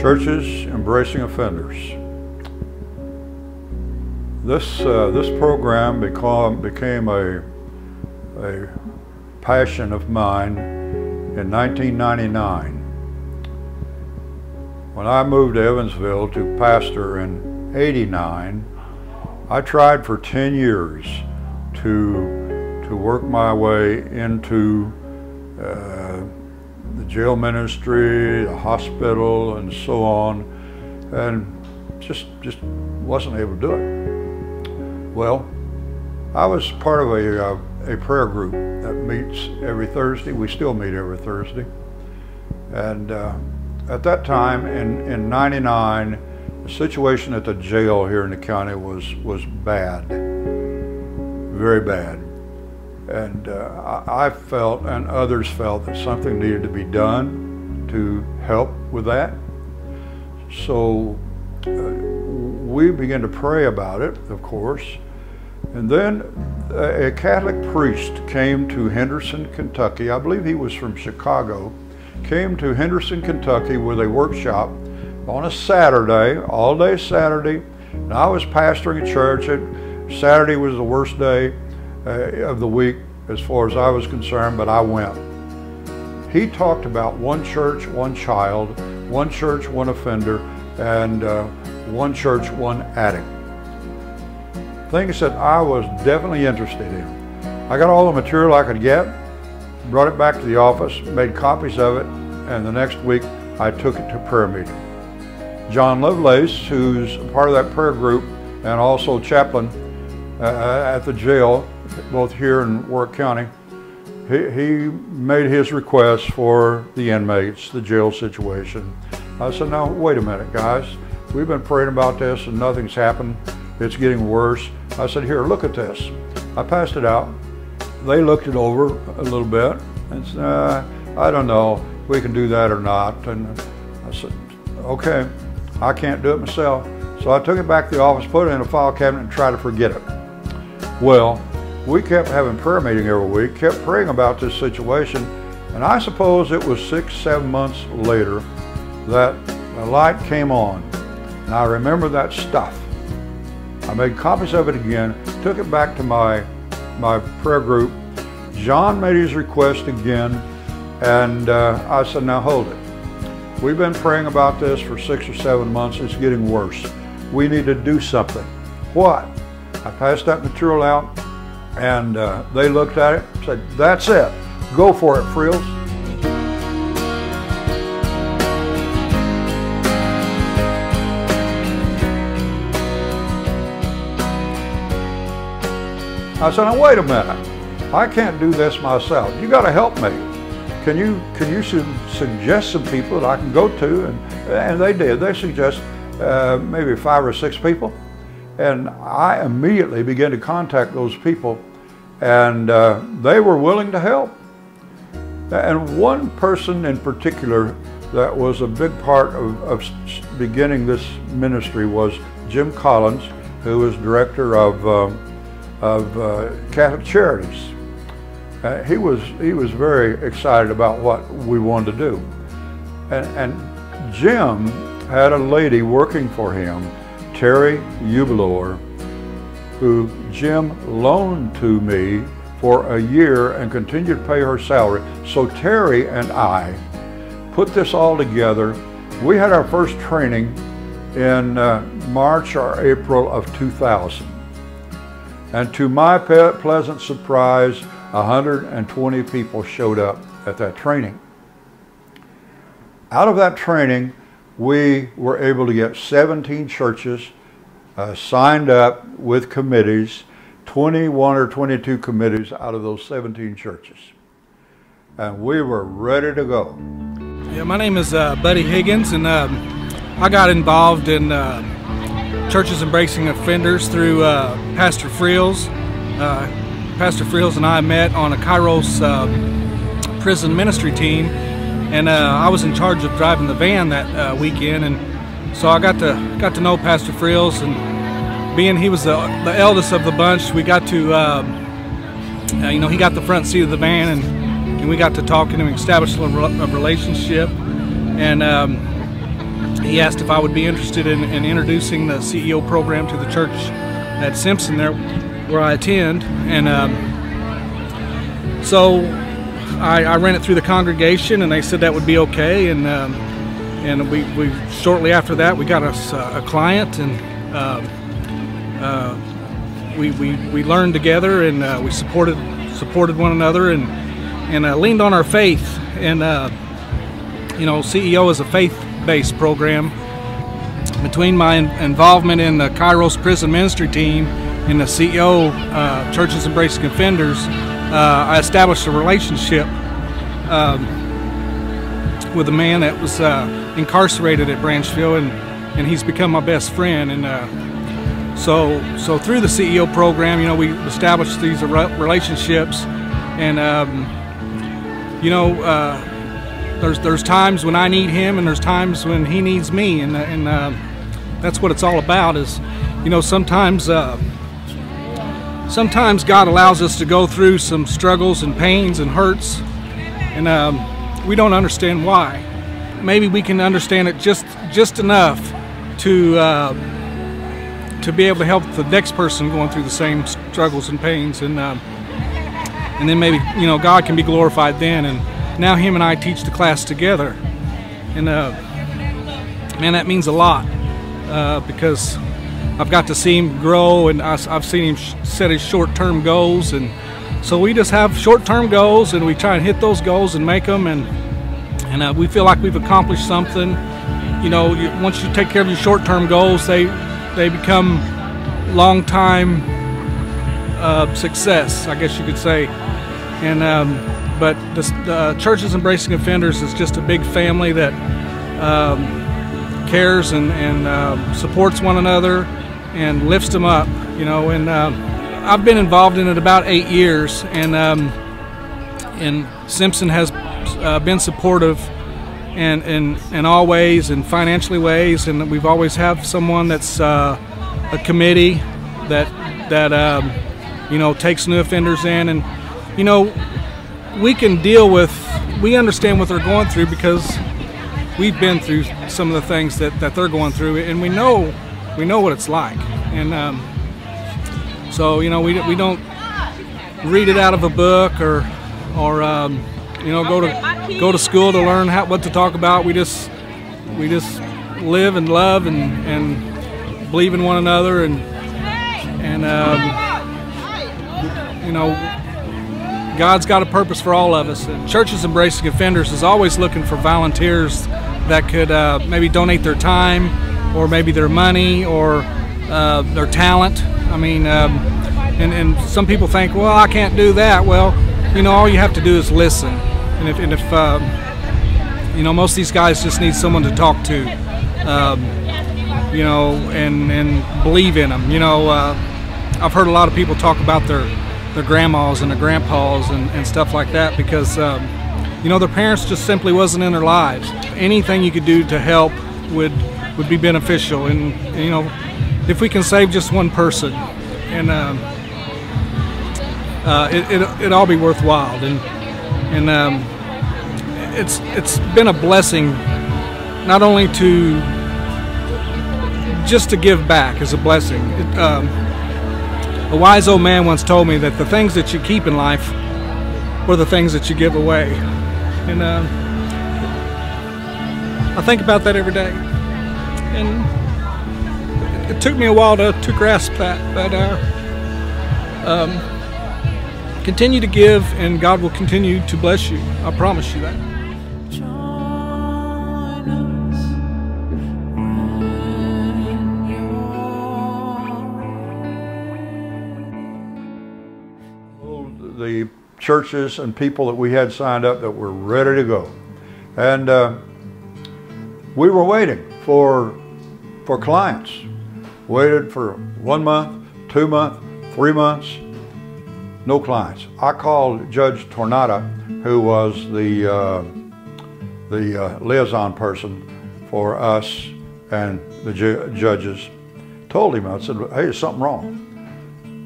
Churches Embracing Offenders. This program became a passion of mine in 1999. When I moved to Evansville to pastor in '89, I tried for 10 years to work my way into the jail ministry, the hospital, and so on, and just wasn't able to do it. Well, I was part of a prayer group that meets every Thursday. We still meet every Thursday. And at that time, in '99, the situation at the jail here in the county was bad, very bad. And I felt, and others felt, that something needed to be done to help with that. So we began to pray about it, of course. And then a Catholic priest came to Henderson, Kentucky. I believe he was from Chicago. Came to Henderson, Kentucky with a workshop on a Saturday, all day Saturday. And I was pastoring a church. Saturday was the worst day of the week as far as I was concerned, but I went. He talked about one church, one child, one church, one offender, and one church, one addict. Things that I was definitely interested in. I got all the material I could get, brought it back to the office, made copies of it, and the next week I took it to prayer meeting. John Lovelace, who's a part of that prayer group and also chaplain at the jail, both here in Warwick County, he made his request for the inmates, the jail situation. I said, now wait a minute guys, we've been praying about this and nothing's happened. It's getting worse. I said, here, look at this. I passed it out. They looked it over a little bit and said, I don't know if we can do that or not. And I said, okay, I can't do it myself. So I took it back to the office, put it in a file cabinet and tried to forget it. Well, we kept having prayer meeting every week, kept praying about this situation, and I suppose it was 6-7 months later that the light came on, and I remember that stuff. I made copies of it again, took it back to my prayer group. John made his request again, and I said, now hold it. We've been praying about this for 6 or 7 months. It's getting worse. We need to do something. What? I passed that material out, and they looked at it and said, that's it. Go for it, Frills. I said, now wait a minute. I can't do this myself. You got to help me. Can you suggest some people that I can go to? And they did. They suggest maybe 5 or 6 people. And I immediately began to contact those people, and they were willing to help. And one person in particular that was a big part of beginning this ministry was Jim Collins, who was director of Catholic Charities. He was very excited about what we wanted to do. And Jim had a lady working for him, Terry Ubalor, who Jim loaned to me for a year and continued to pay her salary. So Terry and I put this all together. We had our first training in March or April of 2000. And to my pleasant surprise, 120 people showed up at that training. Out of that training, we were able to get 17 churches signed up with committees, 21 or 22 committees out of those 17 churches. And we were ready to go. Yeah, my name is Buddy Higgins, and I got involved in Churches Embracing Offenders through Pastor Frills. Pastor Frills and I met on a Kairos prison ministry team, and I was in charge of driving the van that weekend, and so I got to know Pastor Frills, and being he was the eldest of the bunch, we got to you know, he got the front seat of the van, and we got to talking and establish a relationship, and he asked if I would be interested in introducing the CEO program to the church at Simpson there where I attend. And so I ran it through the congregation, and they said that would be okay. And we shortly after that we got us a client, and we learned together, and we supported one another, and leaned on our faith. And you know, CEO is a faith-based program. Between my involvement in the Kairos prison ministry team and the CEO Churches Embracing Offenders, I established a relationship with a man that was incarcerated at Branchville, and he's become my best friend. And so through the CEO program, you know, we established these relationships, and you know, there's times when I need him, and there's times when he needs me, and that's what it's all about. Is, you know, sometimes God allows us to go through some struggles and pains and hurts, and we don't understand why. Maybe we can understand it just enough to be able to help the next person going through the same struggles and pains, and then maybe, you know, God can be glorified then. And now him and I teach the class together, and man, that means a lot, because I've got to see him grow, and I've seen him set his short-term goals, and so we just have short-term goals, and we try and hit those goals and make them, and we feel like we've accomplished something. You know, once you take care of your short-term goals, they become long-time success, I guess you could say. And but the Churches Embracing Offenders is just a big family that cares and supports one another and lifts them up, you know. And I've been involved in it about 8 years, and Simpson has been supportive in all ways, and financially ways, and we've always have someone that's a committee that you know, takes new offenders in, and you know, we understand what they're going through because we've been through some of the things that they're going through, and we know what it's like. And so, you know, we don't read it out of a book or you know, go to school to learn what to talk about. We just live and love and believe in one another, and you know, God's got a purpose for all of us. And Churches Embracing Offenders is always looking for volunteers that could maybe donate their time, or maybe their money, or their talent. I mean, and some people think, well, I can't do that. Well, you know, all you have to do is listen. And if you know, most of these guys just need someone to talk to, you know, and believe in them. You know, I've heard a lot of people talk about their grandmas and their grandpas and stuff like that, because you know, their parents just simply wasn't in their lives. Anything you could do to help would be beneficial, and you know, if we can save just one person, and it'd all be worthwhile. And it's been a blessing, not only just to give back is a blessing. A wise old man once told me that the things that you keep in life were the things that you give away. And I think about that every day. And it took me a while to grasp that. But continue to give, and God will continue to bless you. I promise you that. The churches and people that we had signed up that were ready to go, and we were waiting for clients. Waited for 1 month, 2 months, 3 months, no clients. I called Judge Tornata, who was the liaison person for us and the judges. Told him, I said, hey, there's something wrong.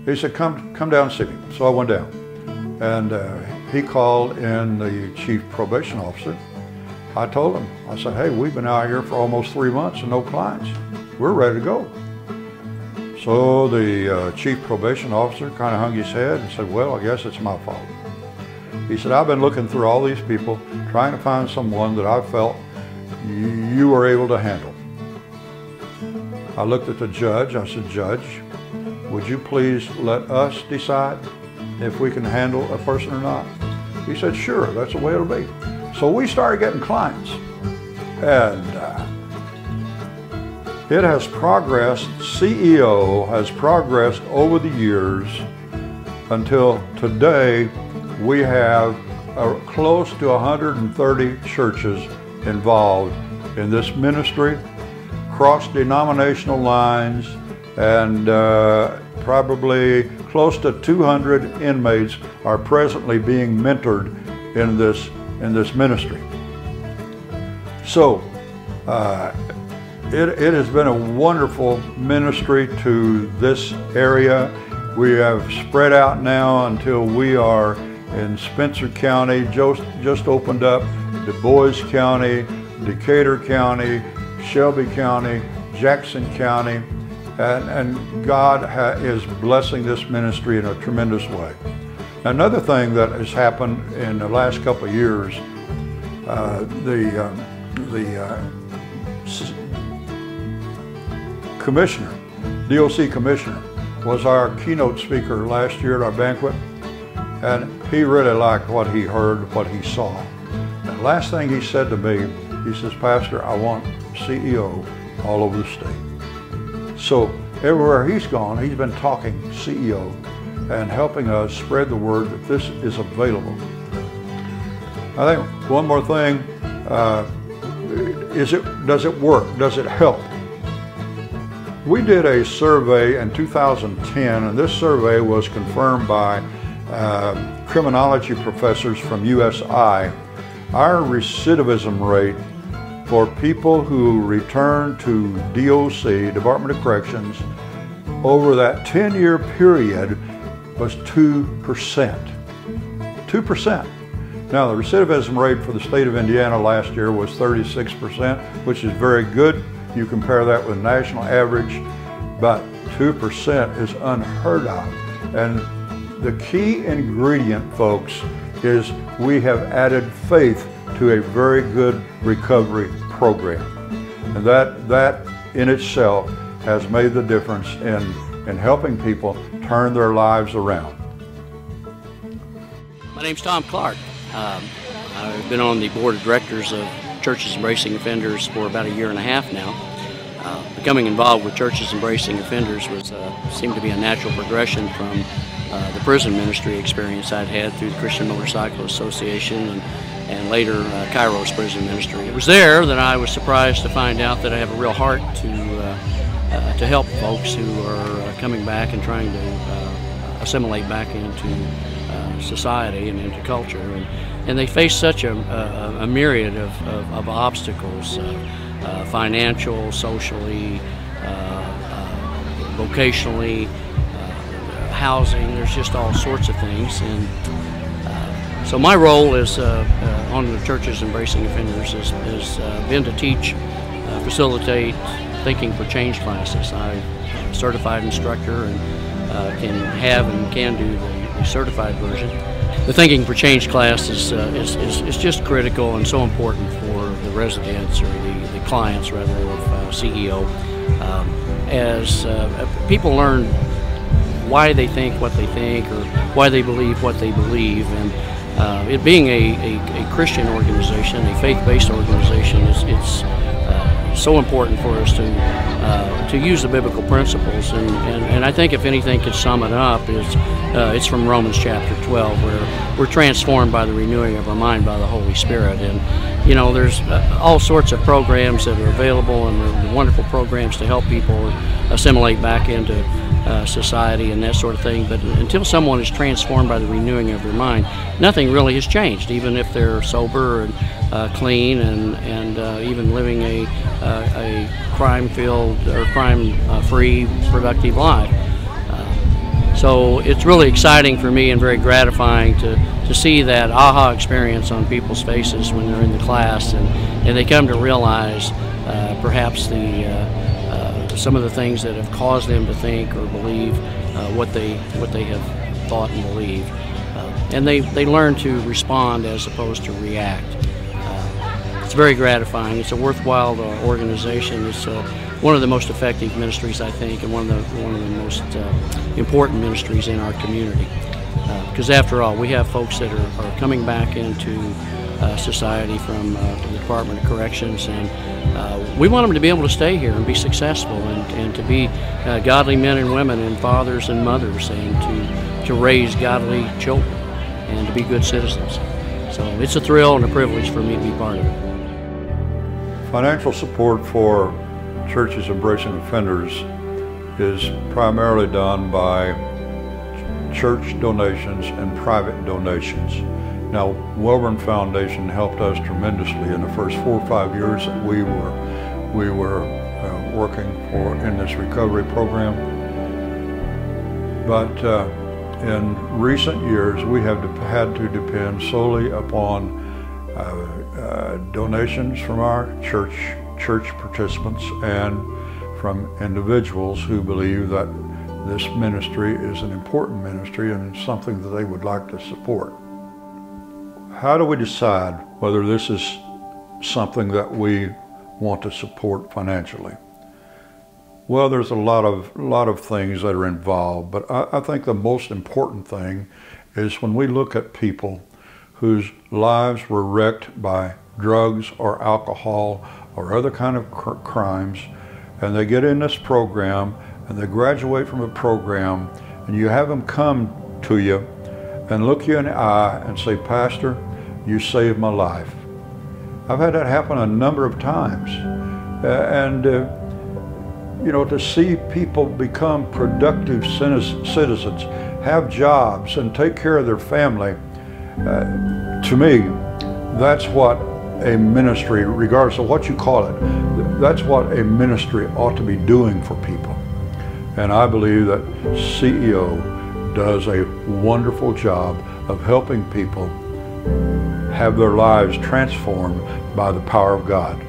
He said, come down and see me. So I went down. And he called in the chief probation officer, I told him, I said, hey, we've been out here for almost 3 months and no clients. We're ready to go. So the chief probation officer kind of hung his head and said, well, I guess it's my fault. He said, I've been looking through all these people, trying to find someone that I felt you were able to handle. I looked at the judge. I said, Judge, would you please let us decide if we can handle a person or not? He said, sure, that's the way it'll be. So we started getting clients. And it has progressed, CEO has progressed over the years until today. We have close to 130 churches involved in this ministry, cross-denominational lines, and probably close to 200 inmates are presently being mentored in this ministry. So it has been a wonderful ministry to this area. We have spread out now until we are in Spencer County, just opened up Du Bois County, Decatur County, Shelby County, Jackson County, and God is blessing this ministry in a tremendous way. Another thing that has happened in the last couple of years, the commissioner, DOC commissioner, was our keynote speaker last year at our banquet, and he really liked what he heard, what he saw. The last thing he said to me, he says, Pastor, I want CEO all over the state. So everywhere he's gone, he's been talking CEO and helping us spread the word that this is available. I think one more thing, does it work? Does it help? We did a survey in 2010, and this survey was confirmed by criminology professors from USI. Our recidivism rate for people who return to DOC, Department of Corrections, over that 10-year period was 2%. 2%. Now, the recidivism rate for the state of Indiana last year was 36%, which is very good. You compare that with national average, but 2% is unheard of. And the key ingredient, folks, is we have added faith to a very good recovery program. And that in itself has made the difference in helping people turn their lives around. My name's Tom Clark. I've been on the board of directors of Churches Embracing Offenders for about 1.5 years now. Becoming involved with Churches Embracing Offenders seemed to be a natural progression from the prison ministry experience I'd had through the Christian Motorcycle Association and later Kairos prison ministry. It was there that I was surprised to find out that I have a real heart to help folks who are coming back and trying to assimilate back into society and into culture. And they face such a myriad of obstacles, financial, socially, vocationally, housing. There's just all sorts of things. And so my role is on the Churches Embracing Offenders has been to teach, facilitate Thinking for Change classes. I'm a certified instructor and can do the certified version. The Thinking for Change class is just critical and so important for the residents or the clients rather of CEO. As people learn why they think what they think or why they believe what they believe, and it being a Christian organization, a faith-based organization, it's so important for us to use the biblical principles, and I think if anything could sum it up it's from Romans chapter 12, where we're transformed by the renewing of our mind by the Holy Spirit. And you know, there's all sorts of programs that are available, and they're wonderful programs to help people assimilate back into society and that sort of thing, but until someone is transformed by the renewing of their mind, nothing really has changed, even if they're sober and clean and even living a crime-filled or crime-free, productive life. So it's really exciting for me and very gratifying to see that aha experience on people's faces when they're in the class, and they come to realize perhaps some of the things that have caused them to think or believe what they have thought and believed. And they learn to respond as opposed to react. It's very gratifying. It's a worthwhile organization. It's one of the most effective ministries, I think, and one of the most important ministries in our community. Because after all, we have folks that are coming back into society from the Department of Corrections, and we want them to be able to stay here and be successful, and to be godly men and women and fathers and mothers, and to raise godly children and to be good citizens. So it's a thrill and a privilege for me to be part of it. Financial support for churches embracing offenders is primarily done by church donations and private donations. Now, Welborn Foundation helped us tremendously in the first 4 or 5 years that we were working in this recovery program. But in recent years, we have had to depend solely upon donations from our church participants and from individuals who believe that this ministry is an important ministry and it's something that they would like to support. How do we decide whether this is something that we want to support financially? Well, there's a lot of things that are involved, but I think the most important thing is when we look at people whose lives were wrecked by drugs or alcohol or other kind of crimes, and they get in this program and they graduate from a program, and you have them come to you and look you in the eye and say, "Pastor, you saved my life." I've had that happen a number of times. You know, to see people become productive citizens, have jobs, and take care of their family, to me, that's what a ministry, regardless of what you call it, that's what a ministry ought to be doing for people. And I believe that CEO does a wonderful job of helping people have their lives transformed by the power of God.